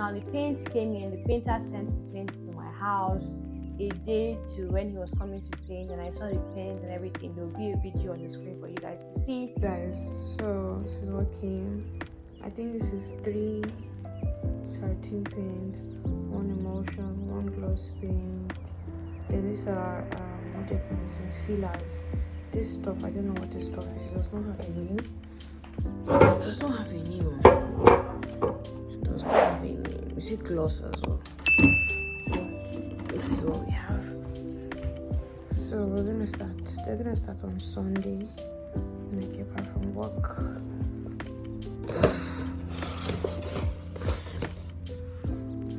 Now the paint came in, the painter sent the paint to my house a day to when he was coming to paint, and I saw the paint and everything. There will be a video on the screen for you guys to see. Guys, so this is what came. I think this is 3 satin paints, 1 emulsion, 1 gloss paint. Then these are what do you call this? Fillers. This stuff, I don't know what this stuff is. It does not have a name. It does not have a name. It does not have a name. Is it gloss as well? This is what we have. So we're gonna start. They're gonna start on Sunday when I get back from work.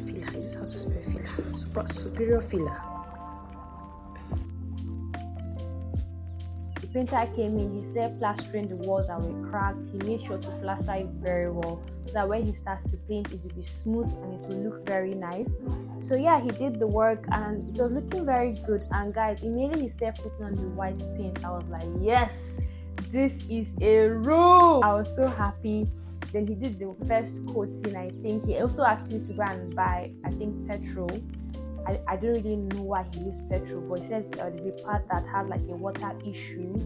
Filler. This is how to spell filler. Superior filler. The painter came in, he started plastering the walls that were cracked. He made sure to plaster it very well so that when he starts to paint, it will be smooth and it will look very nice. So yeah, he did the work and it was looking very good. And guys, immediately he started putting on the white paint. I was like, yes, this is a room. I was so happy. Then he did the first coating. I think he also asked me to go and buy, I think, petrol. I don't really know why he used petrol, but he said there's a part that has like a water issue,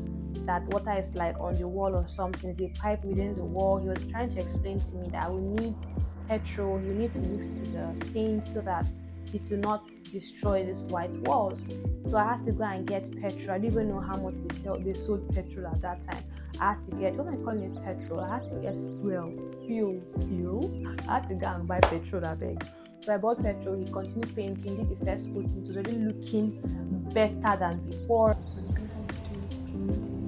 that water is like on the wall or something. There's a pipe within the wall. He was trying to explain to me that I will need petrol. You need to mix with the paint so that it will not destroy these white walls. So I had to go and get petrol. I didn't even know how much they sold petrol at that time. I had to get, what am I calling it, petrol? I had to get fuel. I had to go and buy petrol, I beg. So I bought petrol. He continued painting, did the first coating. It was already looking better than before. So the painter is still painting.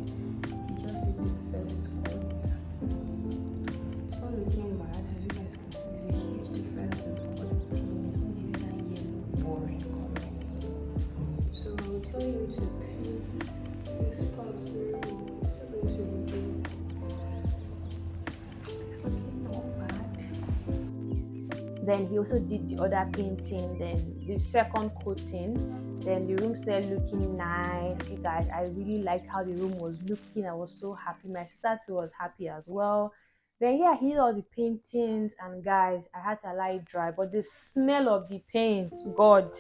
He just did the first coat. It's not looking bad, as you guys can see. There's a huge difference in quality. It's not even that yellow, boring color. So I'll tell him to paint this part very well. It's going to do it. It's looking not bad. Then he also did the other painting, then the second coating. Then the room started looking nice. You guys, I really liked how the room was looking. I was so happy. My sister too was happy as well. Then yeah, he did all the paintings, and guys, I had to allow it dry. But the smell of the paint, God,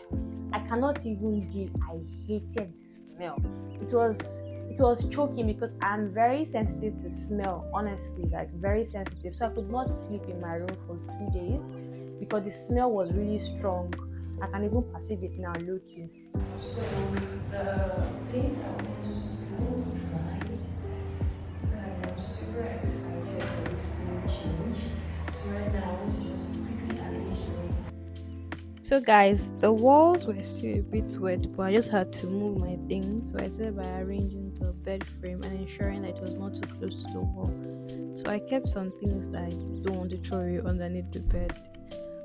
I cannot even give. I hated the smell. It was choking because I'm very sensitive to smell, honestly, like very sensitive. So I could not sleep in my room for 2 days because the smell was really strong. I can even perceive it now looking. So the painter was dried. I'm super excited for this new change. So right now I want to just quickly arrange the room. So guys, the walls were still a bit wet, but I just had to move my things. So I started by arranging the bed frame and ensuring that it was not too close to the wall. So I kept some things that I don't want to throw away underneath the bed.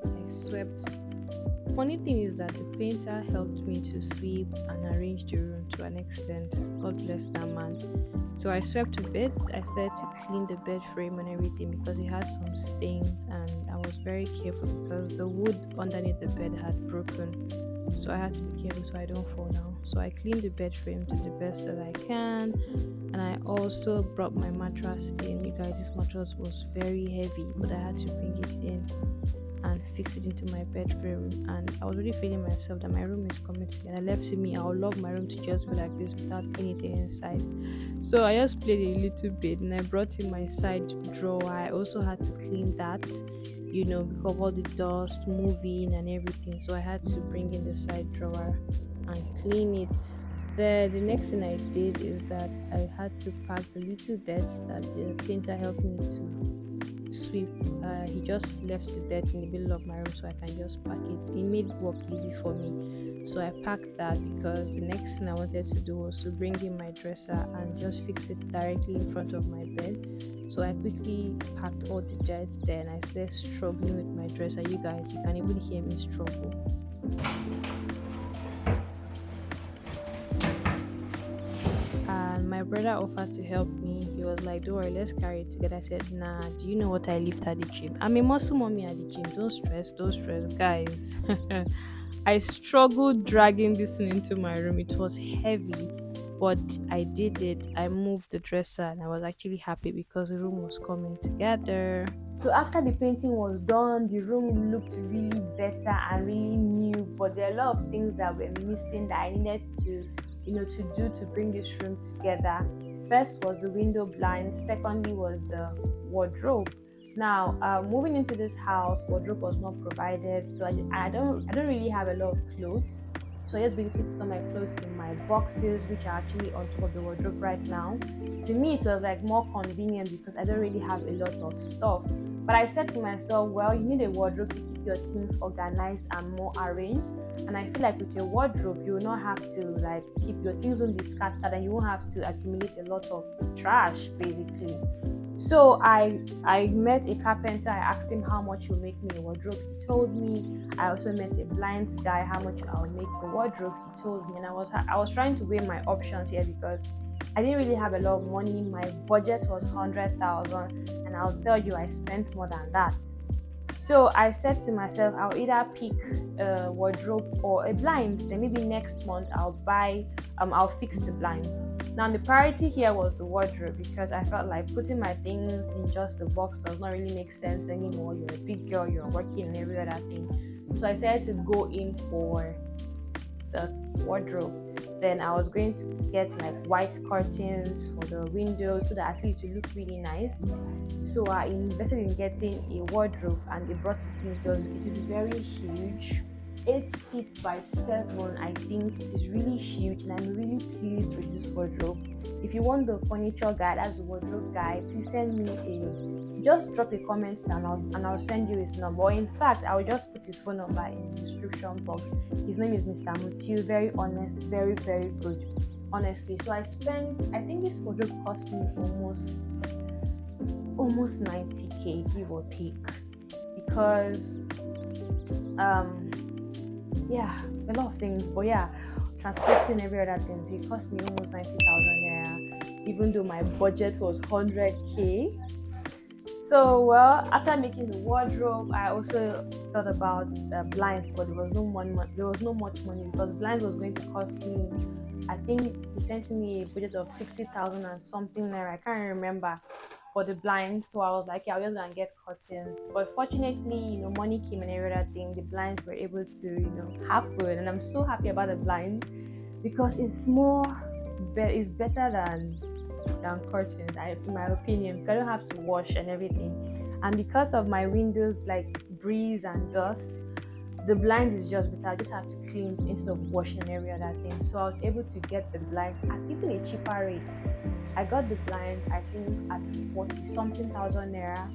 I swept. Funny thing is that the painter helped me to sweep and arrange the room to an extent. God bless that man. So I swept the bed. I started to clean the bed frame and everything because it had some stains, and I was very careful because the wood underneath the bed had broken. So I had to be careful so I don't fall down. So I cleaned the bed frame to the best that I can, and I also brought my mattress in. You guys, this mattress was very heavy, but I had to bring it in and fix it into my bed frame. And I was really feeling myself that my room is coming together. Left to me, I would love my room to just be like this without anything inside. So I just played a little bit, and I brought in my side drawer. I also had to clean that, because of all the dust moving and everything. So I had to bring in the side drawer and clean it. The next thing I did is that I had to pack the little dirt that the painter helped me to sweep. He just left the dirt in the middle of my room so I can just pack it. It made work easy for me. So I packed that because the next thing I wanted to do was to bring in my dresser and just fix it directly in front of my bed. So I quickly packed all the dirt there, and I started struggling with my dresser. You guys, you can even hear me struggle. And my brother offered to help me. He was like, don't worry, let's carry it together. I said, nah, do you know what I lift at the gym? I'm a muscle mommy at the gym. Don't stress, guys. I struggled dragging this thing into my room. It was heavy, but I did it. I moved the dresser and I was actually happy because the room was coming together. So after the painting was done, the room looked really better and really new, but there are a lot of things that were missing that I needed to do to bring this room together. First was the window blinds, secondly was the wardrobe. Now, moving into this house, wardrobe was not provided, so I don't really have a lot of clothes. So I just basically put all my clothes in my boxes, which are actually on top of the wardrobe right now. To me, it was like more convenient because I don't really have a lot of stuff. But I said to myself, well, you need a wardrobe to keep your things organized and more arranged. And I feel like with your wardrobe, you will not have to like keep your things on be scattered, and you won't have to accumulate a lot of trash, basically. So I met a carpenter. I asked him how much he'll make me a wardrobe. He told me. I also met a blinds guy. How much I'll make the wardrobe? He told me. And I was trying to weigh my options here because I didn't really have a lot of money. My budget was 100,000, and I'll tell you, I spent more than that. So I said to myself, I'll either pick a wardrobe or a blinds. Then maybe next month I'll fix the blinds. Now the priority here was the wardrobe because I felt like putting my things in just the box does not really make sense anymore. You're a big girl, you're working and every other thing. So I decided to go in for the wardrobe. Then I was going to get like white curtains for the windows so that at least it look really nice. So I invested in getting a wardrobe and they brought it to me. It is very huge. 8 feet by 7, I think. It is really huge and I'm really pleased with this wardrobe. If you want the furniture guide, that's the wardrobe guide, please send me just drop a comment down and I'll send you his number. Or in fact, I will just put his phone number in the description box. His name is Mr. Mutiu. Very honest, very, very good. Honestly. So I think this wardrobe cost me almost 90k, give or take. Because a lot of things, but yeah, transporting every other thing, so it cost me almost 90,000 naira, even though my budget was 100k. So well, after making the wardrobe, I also thought about the blinds, but there was no money. There was no much money because blinds was going to cost me. I think he sent me a budget of 60,000 and something there. I can't remember for the blinds. So I was like, yeah, I'll just go and get curtains. But fortunately, money came and every other thing. The blinds were able to, happen, and I'm so happy about the blinds because it's better than curtains, in my opinion, because I don't have to wash and everything. And because of my windows like breeze and dust, the blinds is just better. I just have to clean instead of washing and every other thing. So I was able to get the blinds at even a cheaper rate. I got the blinds, I think, at 40 something thousand naira.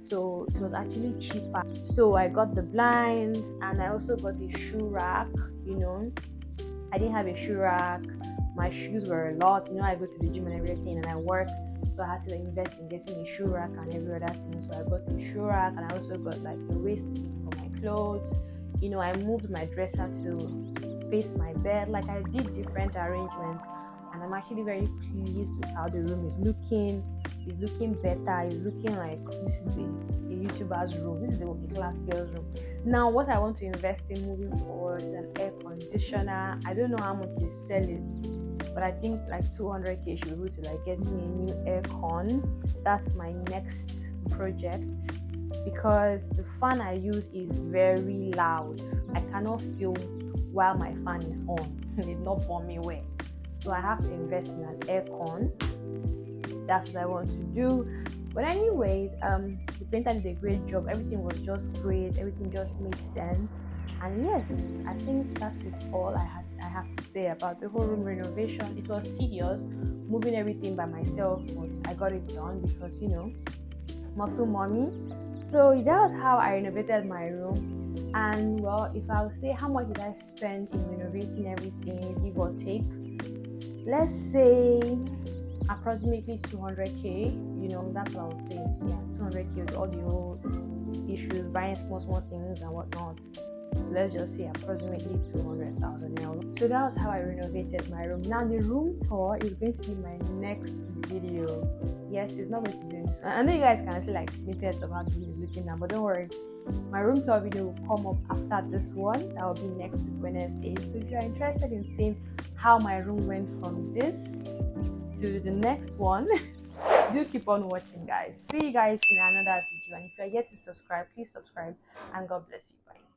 So it was actually cheaper. So I got the blinds and I also got the shoe rack. I didn't have a shoe rack. My shoes were a lot. I go to the gym and everything and I work. So I had to invest in getting a shoe rack and every other thing. So I got the shoe rack and I also got like a waist for my clothes. I moved my dresser to face my bed. Like I did different arrangements and I'm actually very pleased with how the room is looking. It's looking better. It's looking like this is a YouTuber's room. This is a working class girl's room. Now, what I want to invest in moving forward is an air conditioner. I don't know how much they sell it, but I think like 200k should be able to like get me a new air con. That's my next project because the fan I use is very loud. I cannot film while my fan is on. It did not burn me well. So I have to invest in an air con. That's what I want to do. But anyways, the painter did a great job. Everything was just great. Everything just made sense. And yes, I think that is all I have to say about the whole room renovation. It was tedious moving everything by myself, but I got it done because muscle mommy. So that was how I renovated my room. And well, if I would say how much did I spend in renovating everything, give or take, let's say approximately 200k. That's what I would say. Yeah, 200k with all the old issues, buying small things and whatnot. So let's just say approximately 200,000 naira. So that was how I renovated my room. Now the room tour is going to be my next video. Yes, it's not going to be in this one. I know you guys can see like snippets of how the room is looking now, but don't worry. My room tour video will come up after this one. That will be next week Wednesday. So if you are interested in seeing how my room went from this to the next one, do keep on watching, guys. See you guys in another video. And if you are yet to subscribe, please subscribe. And God bless you. Bye.